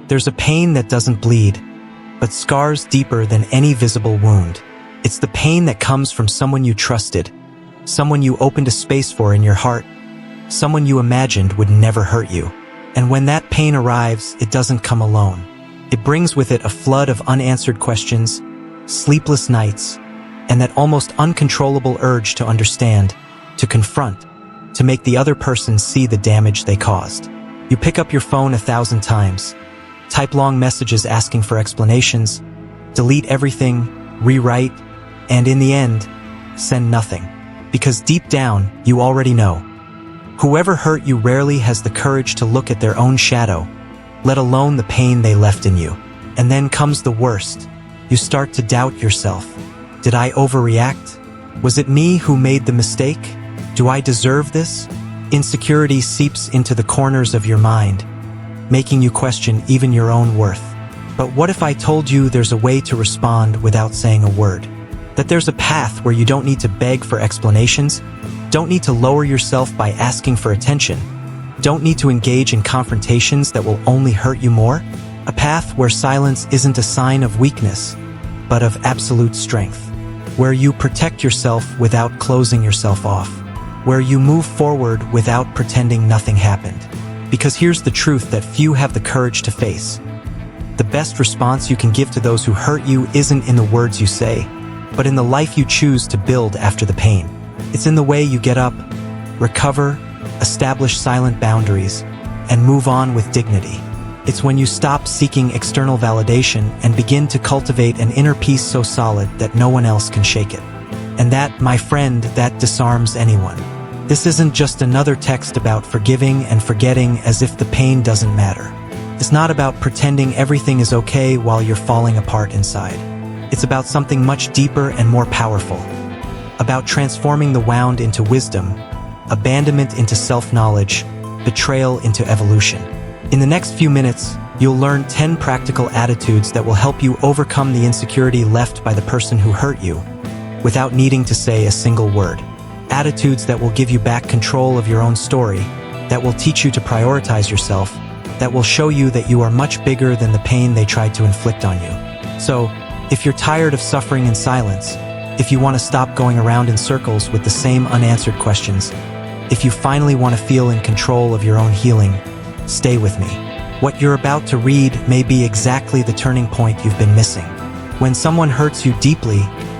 There's a pain that doesn't bleed, but scars deeper than any visible wound. It's the pain that comes from someone you trusted, someone you opened a space for in your heart, someone you imagined would never hurt you. And when that pain arrives, it doesn't come alone. It brings with it a flood of unanswered questions, sleepless nights, and that almost uncontrollable urge to understand, to confront, to make the other person see the damage they caused. You pick up your phone 1,000 times, type long messages asking for explanations, delete everything, rewrite, and in the end, send nothing. Because deep down, you already know. Whoever hurt you rarely has the courage to look at their own shadow, let alone the pain they left in you. And then comes the worst. You start to doubt yourself. Did I overreact? Was it me who made the mistake? Do I deserve this? Insecurity seeps into the corners of your mind, making you question even your own worth. But what if I told you there's a way to respond without saying a word? That there's a path where you don't need to beg for explanations, don't need to lower yourself by asking for attention, don't need to engage in confrontations that will only hurt you more? A path where silence isn't a sign of weakness, but of absolute strength. Where you protect yourself without closing yourself off. Where you move forward without pretending nothing happened. Because here's the truth that few have the courage to face. The best response you can give to those who hurt you isn't in the words you say, but in the life you choose to build after the pain. It's in the way you get up, recover, establish silent boundaries, and move on with dignity. It's when you stop seeking external validation and begin to cultivate an inner peace so solid that no one else can shake it. And that, my friend, that disarms anyone. This isn't just another text about forgiving and forgetting as if the pain doesn't matter. It's not about pretending everything is okay while you're falling apart inside. It's about something much deeper and more powerful. About transforming the wound into wisdom, abandonment into self-knowledge, betrayal into evolution. In the next few minutes, you'll learn 10 practical attitudes that will help you overcome the insecurity left by the person who hurt you, without needing to say a single word. Attitudes that will give you back control of your own story, that will teach you to prioritize yourself, that will show you that you are much bigger than the pain they tried to inflict on you. So, if you're tired of suffering in silence, if you want to stop going around in circles with the same unanswered questions, if you finally want to feel in control of your own healing, stay with me. What you're about to read may be exactly the turning point you've been missing. When someone hurts you deeply,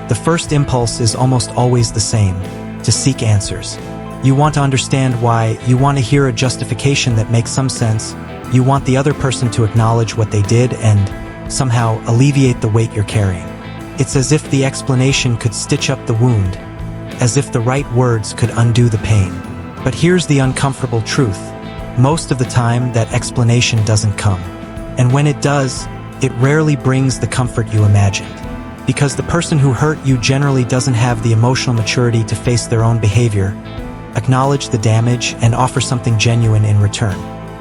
the first impulse is almost always the same: to seek answers. You want to understand why, you want to hear a justification that makes some sense, you want the other person to acknowledge what they did and somehow alleviate the weight you're carrying. It's as if the explanation could stitch up the wound, as if the right words could undo the pain. But here's the uncomfortable truth. Most of the time, that explanation doesn't come. And when it does, it rarely brings the comfort you imagined. Because the person who hurt you generally doesn't have the emotional maturity to face their own behavior, acknowledge the damage, and offer something genuine in return.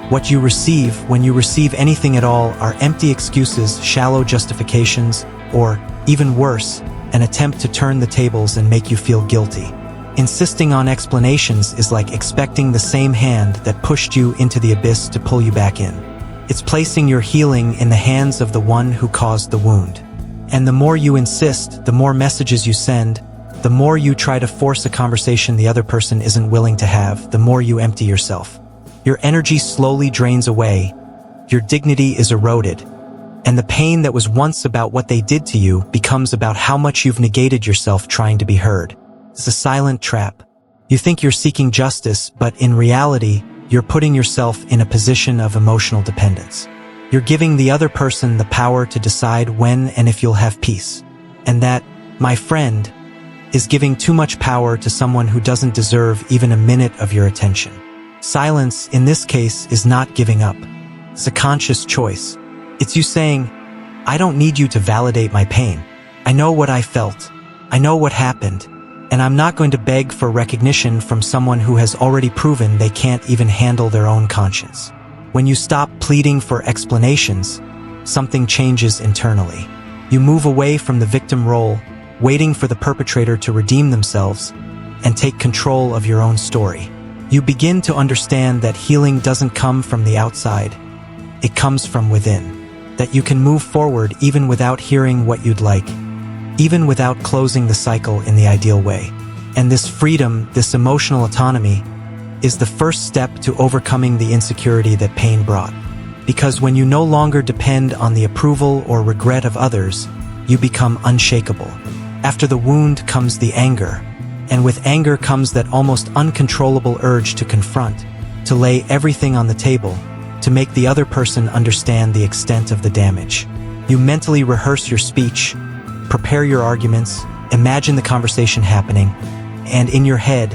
What you receive, when you receive anything at all, are empty excuses, shallow justifications, or, even worse, an attempt to turn the tables and make you feel guilty. Insisting on explanations is like expecting the same hand that pushed you into the abyss to pull you back in. It's placing your healing in the hands of the one who caused the wound. And the more you insist, the more messages you send, the more you try to force a conversation the other person isn't willing to have, the more you empty yourself. Your energy slowly drains away, your dignity is eroded, and the pain that was once about what they did to you becomes about how much you've negated yourself trying to be heard. It's a silent trap. You think you're seeking justice, but in reality, you're putting yourself in a position of emotional dependence. You're giving the other person the power to decide when and if you'll have peace. And that, my friend, is giving too much power to someone who doesn't deserve even a minute of your attention. Silence, in this case, is not giving up. It's a conscious choice. It's you saying, I don't need you to validate my pain. I know what I felt. I know what happened. And I'm not going to beg for recognition from someone who has already proven they can't even handle their own conscience. When you stop pleading for explanations, something changes internally. You move away from the victim role, waiting for the perpetrator to redeem themselves, and take control of your own story. You begin to understand that healing doesn't come from the outside, it comes from within. that you can move forward even without hearing what you'd like, even without closing the cycle in the ideal way. And this freedom, this emotional autonomy, is the first step to overcoming the insecurity that pain brought. Because when you no longer depend on the approval or regret of others, you become unshakable. After the wound comes the anger, and with anger comes that almost uncontrollable urge to confront, to lay everything on the table, to make the other person understand the extent of the damage. You mentally rehearse your speech, prepare your arguments, imagine the conversation happening, and in your head,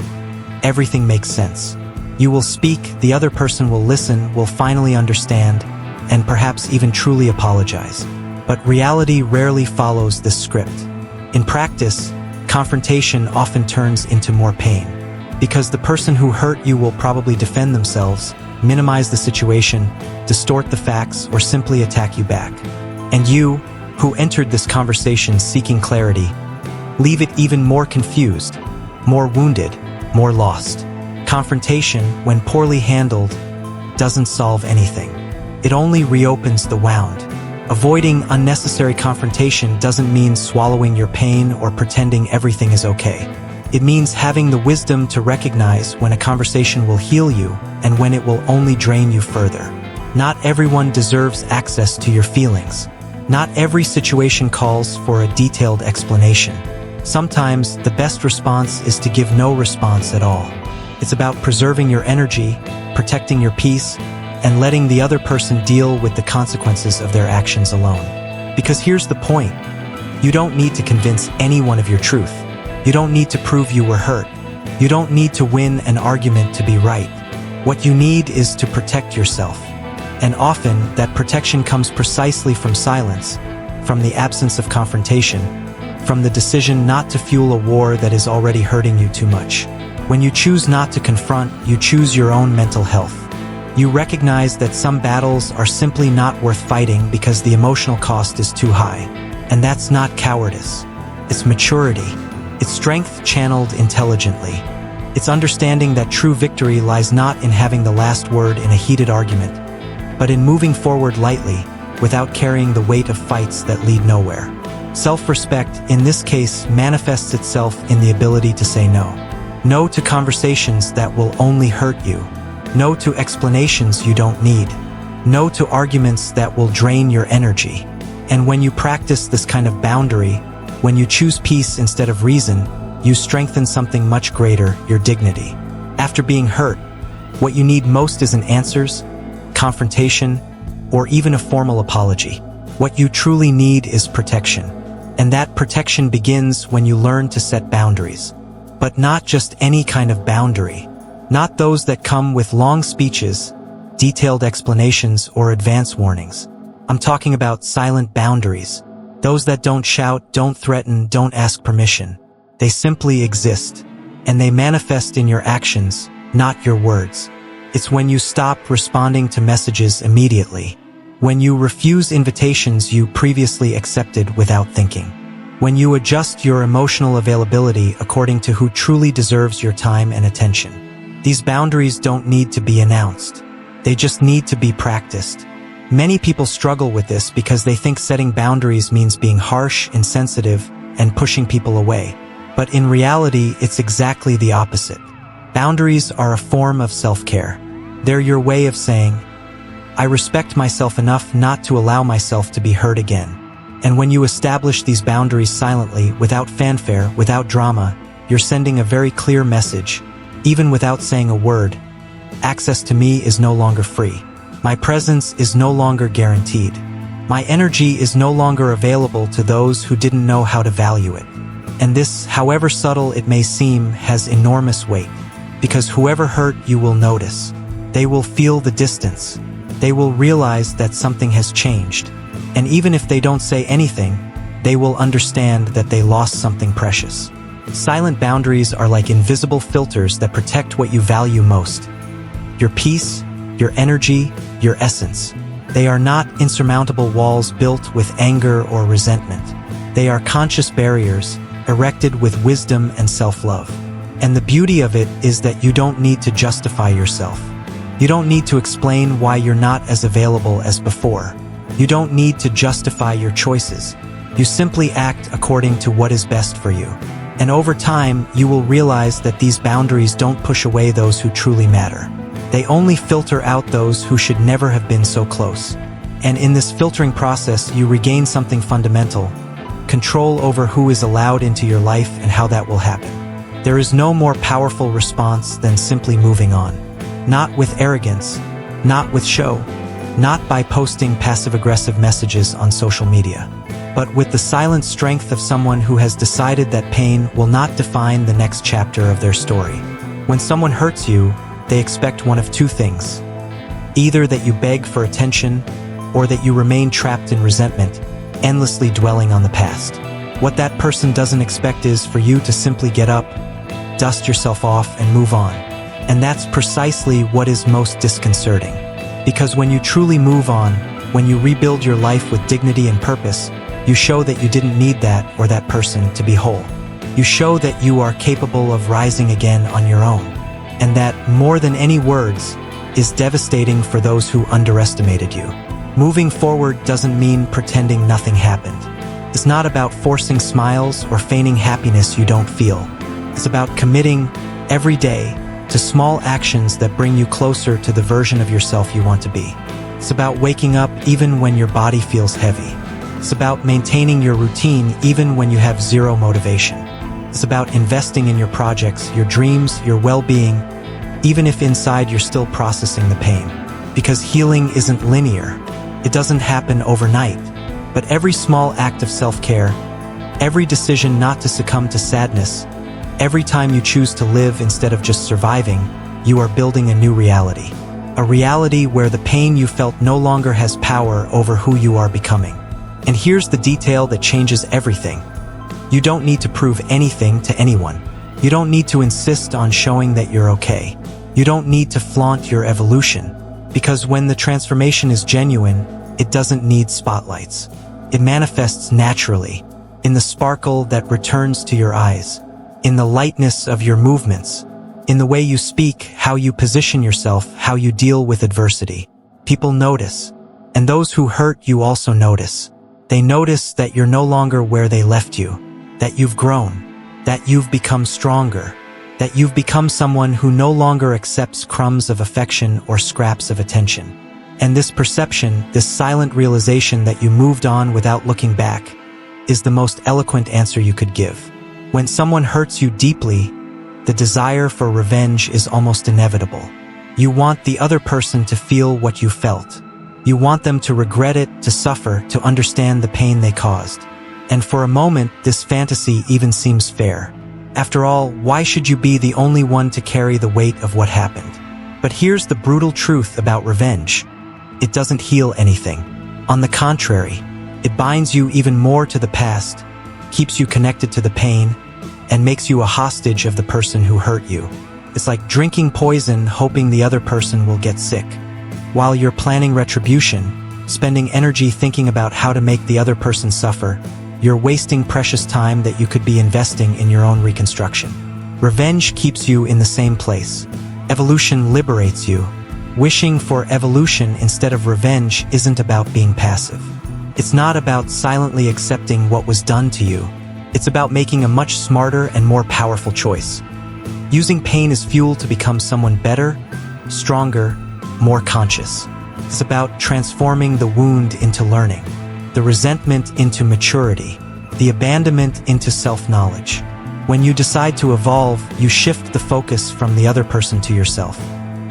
everything makes sense. You will speak, the other person will listen, will finally understand, and perhaps even truly apologize. But reality rarely follows this script. In practice, confrontation often turns into more pain, because the person who hurt you will probably defend themselves, minimize the situation, distort the facts, or simply attack you back. And you, who entered this conversation seeking clarity, leave it even more confused, more wounded, more lost. Confrontation, when poorly handled, doesn't solve anything. It only reopens the wound. Avoiding unnecessary confrontation doesn't mean swallowing your pain or pretending everything is okay. It means having the wisdom to recognize when a conversation will heal you and when it will only drain you further. Not everyone deserves access to your feelings. Not every situation calls for a detailed explanation. Sometimes the best response is to give no response at all. It's about preserving your energy, protecting your peace, and letting the other person deal with the consequences of their actions alone. Because here's the point. You don't need to convince anyone of your truth. You don't need to prove you were hurt. You don't need to win an argument to be right. What you need is to protect yourself. And often, that protection comes precisely from silence, from the absence of confrontation, from the decision not to fuel a war that is already hurting you too much. When you choose not to confront, you choose your own mental health. You recognize that some battles are simply not worth fighting because the emotional cost is too high. And that's not cowardice. It's maturity. It's strength channeled intelligently. It's understanding that true victory lies not in having the last word in a heated argument, but in moving forward lightly, without carrying the weight of fights that lead nowhere. Self-respect, in this case, manifests itself in the ability to say no. No to conversations that will only hurt you. No to explanations you don't need. No to arguments that will drain your energy. And when you practice this kind of boundary, when you choose peace instead of reason, you strengthen something much greater, your dignity. After being hurt, what you need most isn't answers, confrontation, or even a formal apology. What you truly need is protection. And that protection begins when you learn to set boundaries. But not just any kind of boundary. Not those that come with long speeches, detailed explanations, or advance warnings. I'm talking about silent boundaries. Those that don't shout, don't threaten, don't ask permission. They simply exist. And they manifest in your actions, not your words. It's when you stop responding to messages immediately. When you refuse invitations you previously accepted without thinking. When you adjust your emotional availability according to who truly deserves your time and attention. These boundaries don't need to be announced. They just need to be practiced. Many people struggle with this because they think setting boundaries means being harsh, insensitive, and pushing people away. But in reality, it's exactly the opposite. Boundaries are a form of self-care. They're your way of saying, I respect myself enough not to allow myself to be hurt again. And when you establish these boundaries silently, without fanfare, without drama, you're sending a very clear message. Even without saying a word, access to me is no longer free. My presence is no longer guaranteed. My energy is no longer available to those who didn't know how to value it. And this, however subtle it may seem, has enormous weight. Because whoever hurt you will notice. They will feel the distance. They will realize that something has changed. And even if they don't say anything, they will understand that they lost something precious. Silent boundaries are like invisible filters that protect what you value most. Your peace, your energy, your essence. They are not insurmountable walls built with anger or resentment. They are conscious barriers, erected with wisdom and self-love. And the beauty of it is that you don't need to justify yourself. You don't need to explain why you're not as available as before. You don't need to justify your choices. You simply act according to what is best for you. And over time, you will realize that these boundaries don't push away those who truly matter. They only filter out those who should never have been so close. And in this filtering process, you regain something fundamental: control over who is allowed into your life and how that will happen. There is no more powerful response than simply moving on. Not with arrogance, not with show, not by posting passive-aggressive messages on social media, but with the silent strength of someone who has decided that pain will not define the next chapter of their story. When someone hurts you, they expect one of two things: either that you beg for attention, or that you remain trapped in resentment, endlessly dwelling on the past. What that person doesn't expect is for you to simply get up, dust yourself off, and move on. And that's precisely what is most disconcerting. Because when you truly move on, when you rebuild your life with dignity and purpose, you show that you didn't need that or that person to be whole. You show that you are capable of rising again on your own. And that, more than any words, is devastating for those who underestimated you. Moving forward doesn't mean pretending nothing happened. It's not about forcing smiles or feigning happiness you don't feel. It's about committing every day to small actions that bring you closer to the version of yourself you want to be. It's about waking up even when your body feels heavy. It's about maintaining your routine even when you have zero motivation. It's about investing in your projects, your dreams, your well-being, even if inside you're still processing the pain. Because healing isn't linear. It doesn't happen overnight. But every small act of self-care, every decision not to succumb to sadness, every time you choose to live instead of just surviving, you are building a new reality. A reality where the pain you felt no longer has power over who you are becoming. And here's the detail that changes everything. You don't need to prove anything to anyone. You don't need to insist on showing that you're okay. You don't need to flaunt your evolution. Because when the transformation is genuine, it doesn't need spotlights. It manifests naturally, in the sparkle that returns to your eyes, in the lightness of your movements, in the way you speak, how you position yourself, how you deal with adversity. People notice, and those who hurt you also notice. They notice that you're no longer where they left you, that you've grown, that you've become stronger, that you've become someone who no longer accepts crumbs of affection or scraps of attention. And this perception, this silent realization that you moved on without looking back, is the most eloquent answer you could give. When someone hurts you deeply, the desire for revenge is almost inevitable. You want the other person to feel what you felt. You want them to regret it, to suffer, to understand the pain they caused. And for a moment, this fantasy even seems fair. After all, why should you be the only one to carry the weight of what happened? But here's the brutal truth about revenge. It doesn't heal anything. On the contrary, it binds you even more to the past, keeps you connected to the pain, and makes you a hostage of the person who hurt you. It's like drinking poison hoping the other person will get sick. While you're planning retribution, spending energy thinking about how to make the other person suffer, you're wasting precious time that you could be investing in your own reconstruction. Revenge keeps you in the same place. Evolution liberates you. Wishing for evolution instead of revenge isn't about being passive. It's not about silently accepting what was done to you. It's about making a much smarter and more powerful choice. Using pain as fuel to become someone better, stronger, more conscious. It's about transforming the wound into learning, the resentment into maturity, the abandonment into self-knowledge. When you decide to evolve, you shift the focus from the other person to yourself.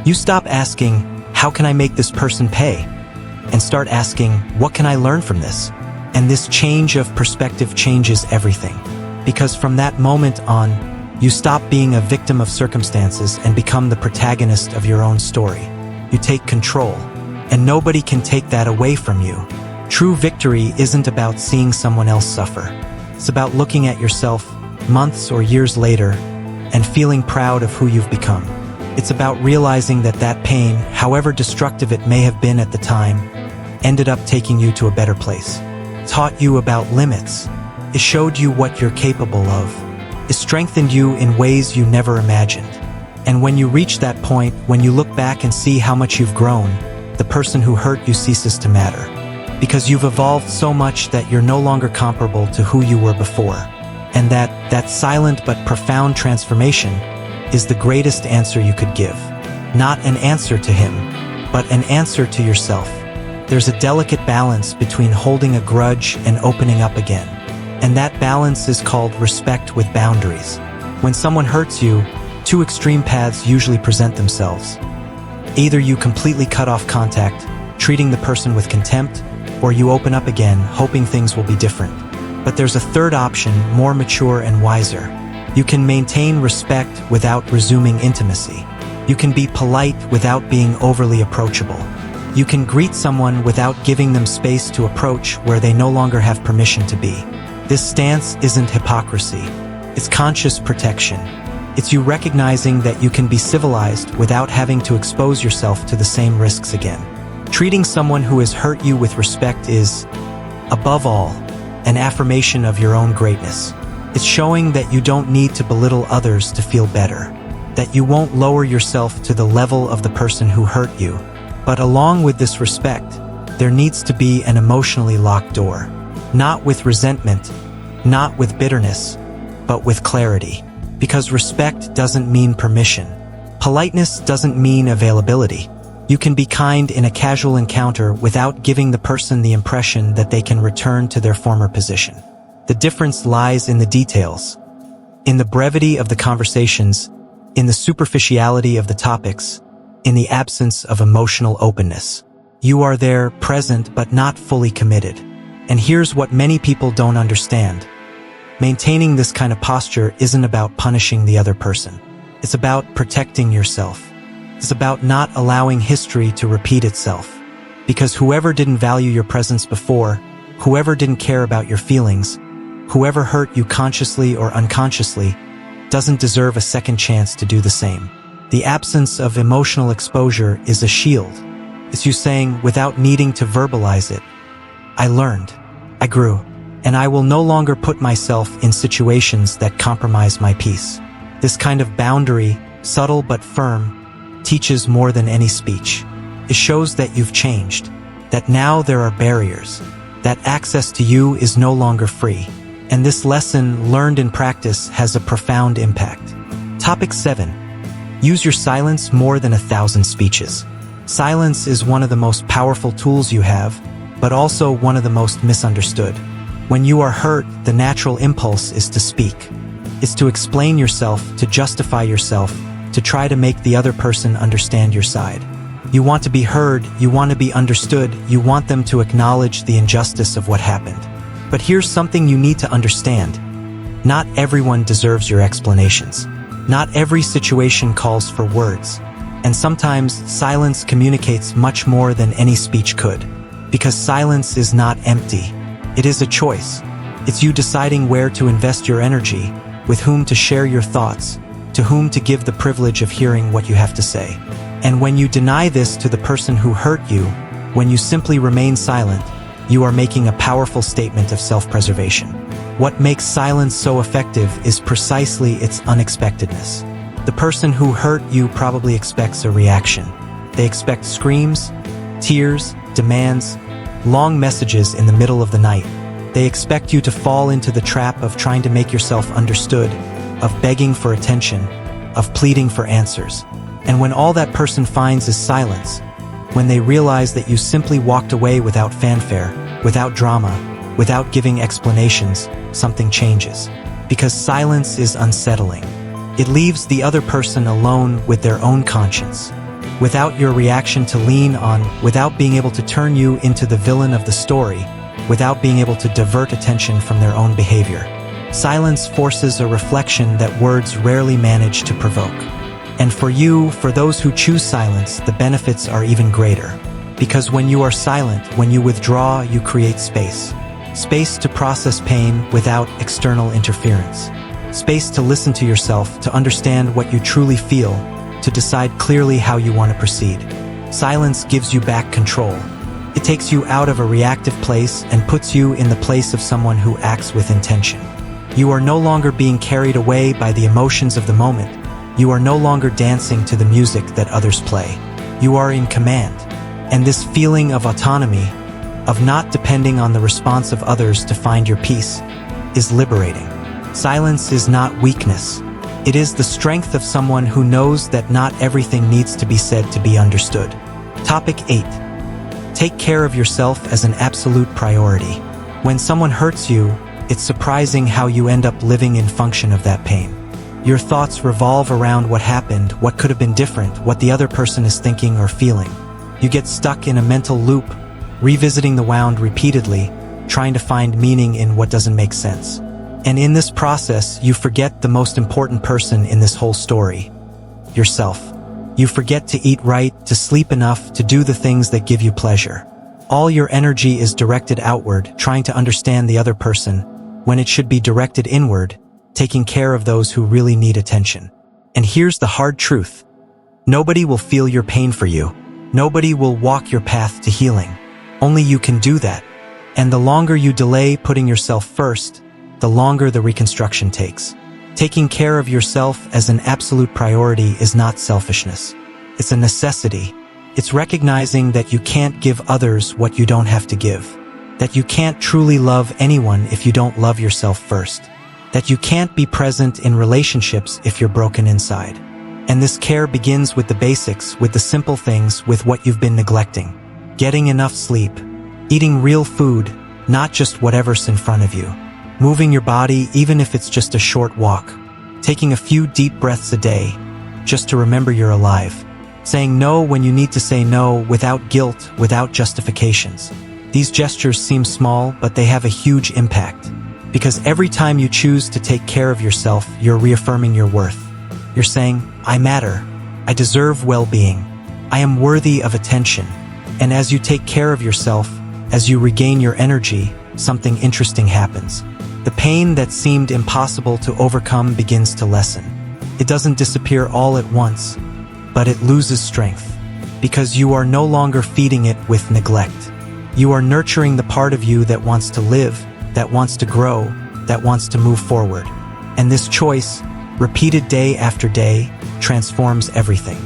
You stop asking, how can I make this person pay? And start asking, what can I learn from this? And this change of perspective changes everything. Because from that moment on, you stop being a victim of circumstances and become the protagonist of your own story. You take control, and nobody can take that away from you. True victory isn't about seeing someone else suffer. It's about looking at yourself months or years later and feeling proud of who you've become. It's about realizing that that pain, however destructive it may have been at the time, ended up taking you to a better place. Taught you about limits. It showed you what you're capable of. It strengthened you in ways you never imagined. And when you reach that point, when you look back and see how much you've grown, the person who hurt you ceases to matter. because you've evolved so much that you're no longer comparable to who you were before. And that silent but profound transformation is the greatest answer you could give. Not an answer to him, but an answer to yourself. There's a delicate balance between holding a grudge and opening up again. And that balance is called respect with boundaries. When someone hurts you, two extreme paths usually present themselves. Either you completely cut off contact, treating the person with contempt, or you open up again, hoping things will be different. But there's a third option, more mature and wiser. You can maintain respect without resuming intimacy. You can be polite without being overly approachable. You can greet someone without giving them space to approach where they no longer have permission to be. This stance isn't hypocrisy. It's conscious protection. It's you recognizing that you can be civilized without having to expose yourself to the same risks again. Treating someone who has hurt you with respect is, above all, an affirmation of your own greatness. It's showing that you don't need to belittle others to feel better, that you won't lower yourself to the level of the person who hurt you. But along with this respect, there needs to be an emotionally locked door. Not with resentment, not with bitterness, but with clarity. Because respect doesn't mean permission. Politeness doesn't mean availability. You can be kind in a casual encounter without giving the person the impression that they can return to their former position. The difference lies in the details, in the brevity of the conversations, in the superficiality of the topics, in the absence of emotional openness. You are there, present, but not fully committed. And here's what many people don't understand. Maintaining this kind of posture isn't about punishing the other person. It's about protecting yourself. It's about not allowing history to repeat itself. Because whoever didn't value your presence before, whoever didn't care about your feelings, whoever hurt you consciously or unconsciously, doesn't deserve a second chance to do the same. The absence of emotional exposure is a shield. It's you saying, without needing to verbalize it, I learned, I grew, and I will no longer put myself in situations that compromise my peace. This kind of boundary, subtle but firm, teaches more than any speech. It shows that you've changed, that now there are barriers, that access to you is no longer free. And this lesson, learned in practice, has a profound impact. Topic 7. Use your silence more than 1,000 speeches. Silence is one of the most powerful tools you have, but also one of the most misunderstood. When you are hurt, the natural impulse is to speak. It's to explain yourself, to justify yourself, to try to make the other person understand your side. You want to be heard, you want to be understood, you want them to acknowledge the injustice of what happened. But here's something you need to understand. Not everyone deserves your explanations. Not every situation calls for words. And sometimes silence communicates much more than any speech could. Because silence is not empty. It is a choice. It's you deciding where to invest your energy, with whom to share your thoughts, to whom to give the privilege of hearing what you have to say. And when you deny this to the person who hurt you, when you simply remain silent, you are making a powerful statement of self-preservation. What makes silence so effective is precisely its unexpectedness. The person who hurt you probably expects a reaction. They expect screams, tears, demands, long messages in the middle of the night. They expect you to fall into the trap of trying to make yourself understood, of begging for attention, of pleading for answers. And when all that person finds is silence, when they realize that you simply walked away without fanfare, without drama, without giving explanations, something changes. Because silence is unsettling. It leaves the other person alone with their own conscience, without your reaction to lean on, without being able to turn you into the villain of the story, without being able to divert attention from their own behavior. Silence forces a reflection that words rarely manage to provoke. And for you, for those who choose silence, the benefits are even greater. Because when you are silent, when you withdraw, you create space. Space to process pain without external interference. Space to listen to yourself, to understand what you truly feel, to decide clearly how you want to proceed. Silence gives you back control. It takes you out of a reactive place and puts you in the place of someone who acts with intention. You are no longer being carried away by the emotions of the moment. You are no longer dancing to the music that others play. You are in command. And this feeling of autonomy, of not depending on the response of others to find your peace, is liberating. Silence is not weakness. It is the strength of someone who knows that not everything needs to be said to be understood. Topic 8. Take care of yourself as an absolute priority. When someone hurts you, it's surprising how you end up living in function of that pain. Your thoughts revolve around what happened, what could have been different, what the other person is thinking or feeling. You get stuck in a mental loop, revisiting the wound repeatedly, trying to find meaning in what doesn't make sense. And in this process, you forget the most important person in this whole story: yourself. You forget to eat right, to sleep enough, to do the things that give you pleasure. All your energy is directed outward, trying to understand the other person, when it should be directed inward, taking care of those who really need attention. And here's the hard truth. Nobody will feel your pain for you. Nobody will walk your path to healing. Only you can do that. And the longer you delay putting yourself first, the longer the reconstruction takes. Taking care of yourself as an absolute priority is not selfishness. It's a necessity. It's recognizing that you can't give others what you don't have to give. That you can't truly love anyone if you don't love yourself first. That you can't be present in relationships if you're broken inside. And this care begins with the basics, with the simple things, with what you've been neglecting. Getting enough sleep. Eating real food, not just whatever's in front of you. Moving your body, even if it's just a short walk. Taking a few deep breaths a day, just to remember you're alive. Saying no when you need to say no, without guilt, without justifications. These gestures seem small, but they have a huge impact. Because every time you choose to take care of yourself, you're reaffirming your worth. You're saying, I matter. I deserve well-being. I am worthy of attention. And as you take care of yourself, as you regain your energy, something interesting happens. The pain that seemed impossible to overcome begins to lessen. It doesn't disappear all at once, but it loses strength. Because you are no longer feeding it with neglect. You are nurturing the part of you that wants to live, that wants to grow, that wants to move forward. And this choice, repeated day after day, transforms everything.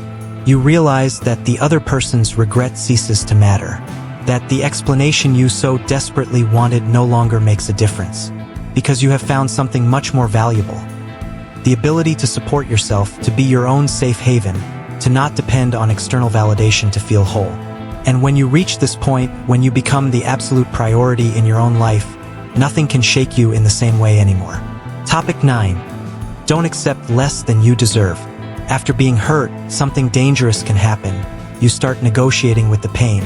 You realize that the other person's regret ceases to matter. That the explanation you so desperately wanted no longer makes a difference. Because you have found something much more valuable. The ability to support yourself, to be your own safe haven, to not depend on external validation to feel whole. And when you reach this point, when you become the absolute priority in your own life, nothing can shake you in the same way anymore. Topic 9. Don't accept less than you deserve. After being hurt, something dangerous can happen. You start negotiating with the pain.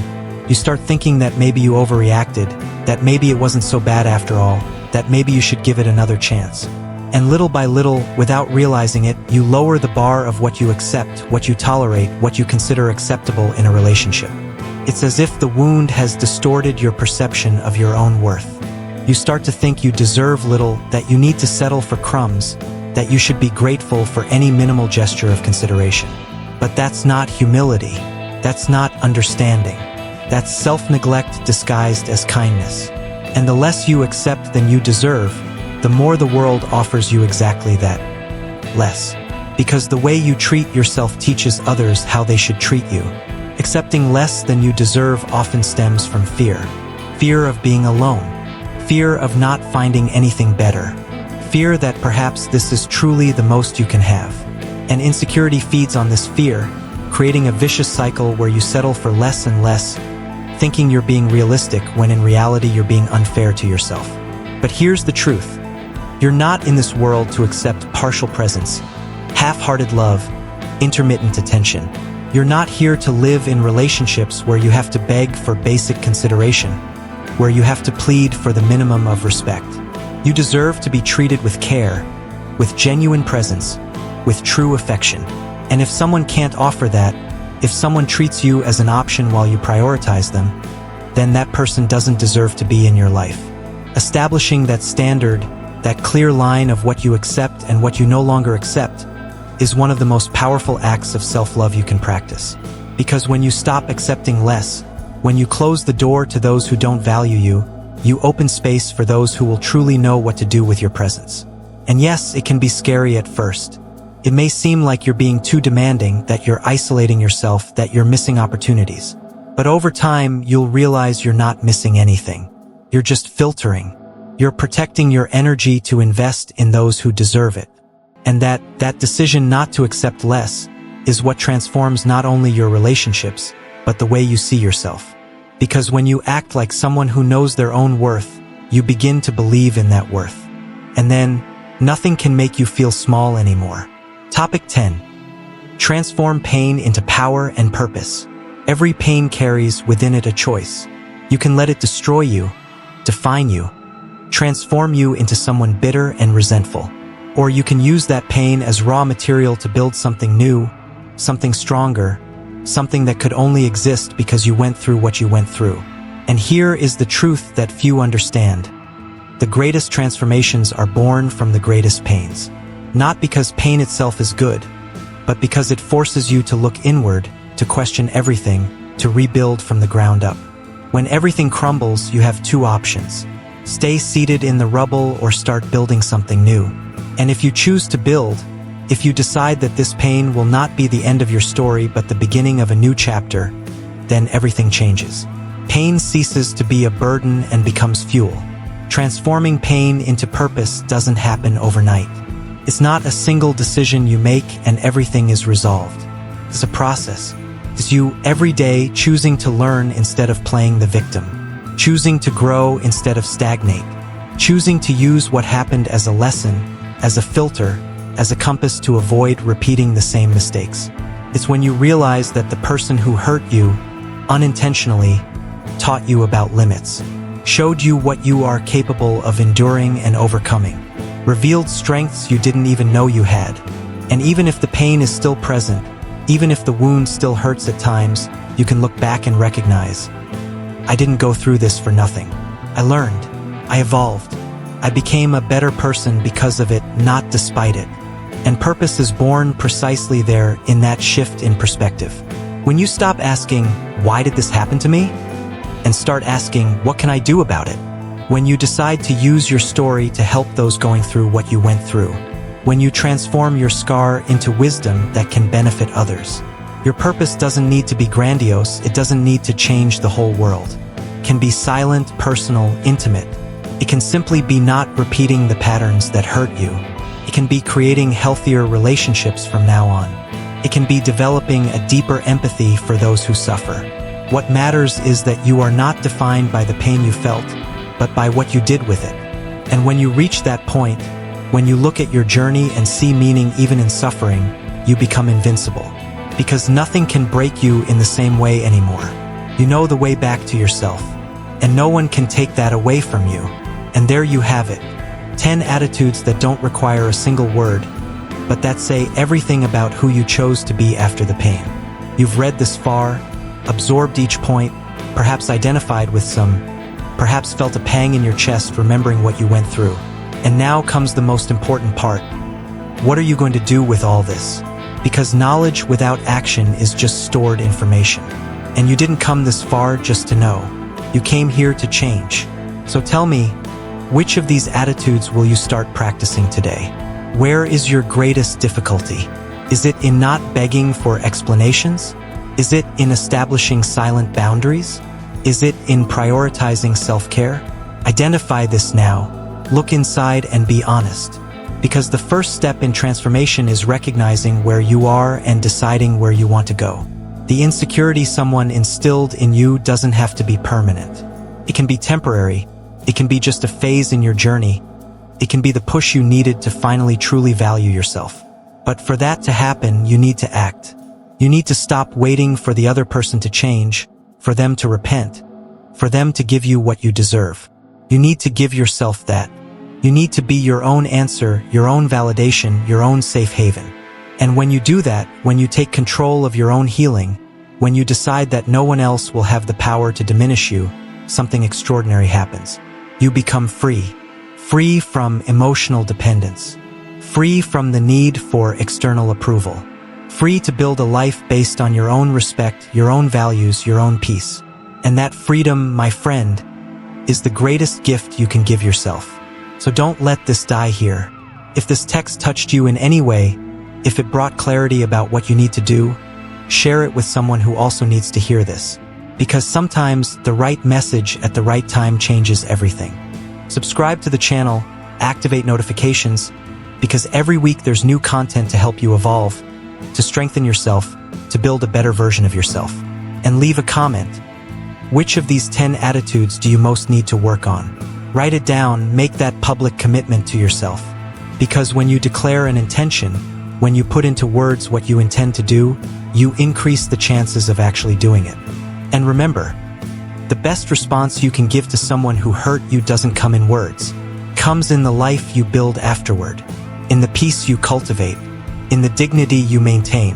You start thinking that maybe you overreacted, that maybe it wasn't so bad after all, that maybe you should give it another chance. And little by little, without realizing it, you lower the bar of what you accept, what you tolerate, what you consider acceptable in a relationship. It's as if the wound has distorted your perception of your own worth. You start to think you deserve little, that you need to settle for crumbs, that you should be grateful for any minimal gesture of consideration. But that's not humility. That's not understanding. That's self-neglect disguised as kindness. And the less you accept than you deserve, the more the world offers you exactly that. Less. Because the way you treat yourself teaches others how they should treat you. Accepting less than you deserve often stems from fear. Fear of being alone. Fear of not finding anything better. Fear that perhaps this is truly the most you can have. And insecurity feeds on this fear, creating a vicious cycle where you settle for less and less, thinking you're being realistic when in reality you're being unfair to yourself. But here's the truth. You're not in this world to accept partial presence, half-hearted love, intermittent attention. You're not here to live in relationships where you have to beg for basic consideration, where you have to plead for the minimum of respect. You deserve to be treated with care, with genuine presence, with true affection. And if someone can't offer that, if someone treats you as an option while you prioritize them, then that person doesn't deserve to be in your life. Establishing that standard, that clear line of what you accept and what you no longer accept, is one of the most powerful acts of self-love you can practice. Because when you stop accepting less, when you close the door to those who don't value you, you open space for those who will truly know what to do with your presence. And yes, it can be scary at first. It may seem like you're being too demanding, that you're isolating yourself, that you're missing opportunities. But over time, you'll realize you're not missing anything. You're just filtering. You're protecting your energy to invest in those who deserve it. And that decision not to accept less is what transforms not only your relationships, but the way you see yourself. Because when you act like someone who knows their own worth, you begin to believe in that worth. And then, nothing can make you feel small anymore. Topic 10. Transform pain into power and purpose. Every pain carries within it a choice. You can let it destroy you, define you, transform you into someone bitter and resentful. Or you can use that pain as raw material to build something new, something stronger, something that could only exist because you went through what you went through. And here is the truth that few understand. The greatest transformations are born from the greatest pains. Not because pain itself is good, but because it forces you to look inward, to question everything, to rebuild from the ground up. When everything crumbles, you have two options. Stay seated in the rubble or start building something new. And if you choose to build, if you decide that this pain will not be the end of your story but the beginning of a new chapter, then everything changes. Pain ceases to be a burden and becomes fuel. Transforming pain into purpose doesn't happen overnight. It's not a single decision you make and everything is resolved. It's a process. It's you every day choosing to learn instead of playing the victim, choosing to grow instead of stagnate, choosing to use what happened as a lesson, as a filter, as a compass to avoid repeating the same mistakes. It's when you realize that the person who hurt you, unintentionally, taught you about limits, showed you what you are capable of enduring and overcoming, revealed strengths you didn't even know you had. And even if the pain is still present, even if the wound still hurts at times, you can look back and recognize, I didn't go through this for nothing. I learned. I evolved. I became a better person because of it, not despite it. And purpose is born precisely there in that shift in perspective. When you stop asking, why did this happen to me? And start asking, what can I do about it? When you decide to use your story to help those going through what you went through. When you transform your scar into wisdom that can benefit others. Your purpose doesn't need to be grandiose, it doesn't need to change the whole world. It can be silent, personal, intimate. It can simply be not repeating the patterns that hurt you. It can be creating healthier relationships from now on. It can be developing a deeper empathy for those who suffer. What matters is that you are not defined by the pain you felt, but by what you did with it. And when you reach that point, when you look at your journey and see meaning even in suffering, you become invincible. Because nothing can break you in the same way anymore. You know the way back to yourself. And no one can take that away from you. And there you have it. 10 attitudes that don't require a single word, but that say everything about who you chose to be after the pain. You've read this far, absorbed each point, perhaps identified with some, perhaps felt a pang in your chest remembering what you went through. And now comes the most important part. What are you going to do with all this? Because knowledge without action is just stored information. And you didn't come this far just to know. You came here to change. So tell me, which of these attitudes will you start practicing today? Where is your greatest difficulty? Is it in not begging for explanations? Is it in establishing silent boundaries? Is it in prioritizing self-care? Identify this now. Look inside and be honest. Because the first step in transformation is recognizing where you are and deciding where you want to go. The insecurity someone instilled in you doesn't have to be permanent. It can be temporary. It can be just a phase in your journey. It can be the push you needed to finally truly value yourself. But for that to happen, you need to act. You need to stop waiting for the other person to change, for them to repent, for them to give you what you deserve. You need to give yourself that. You need to be your own answer, your own validation, your own safe haven. And when you do that, when you take control of your own healing, when you decide that no one else will have the power to diminish you, something extraordinary happens. You become free. Free from emotional dependence. Free from the need for external approval. Free to build a life based on your own respect, your own values, your own peace. And that freedom, my friend, is the greatest gift you can give yourself. So don't let this die here. If this text touched you in any way, if it brought clarity about what you need to do, share it with someone who also needs to hear this. because sometimes the right message at the right time changes everything. Subscribe to the channel, activate notifications, because every week there's new content to help you evolve, to strengthen yourself, to build a better version of yourself. And leave a comment. Which of these 10 attitudes do you most need to work on? Write it down, make that public commitment to yourself. Because when you declare an intention, when you put into words what you intend to do, you increase the chances of actually doing it. And remember, the best response you can give to someone who hurt you doesn't come in words. It comes in the life you build afterward, in the peace you cultivate, in the dignity you maintain,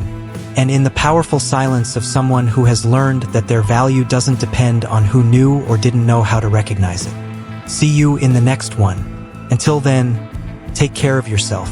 and in the powerful silence of someone who has learned that their value doesn't depend on who knew or didn't know how to recognize it. See you in the next one. Until then, take care of yourself.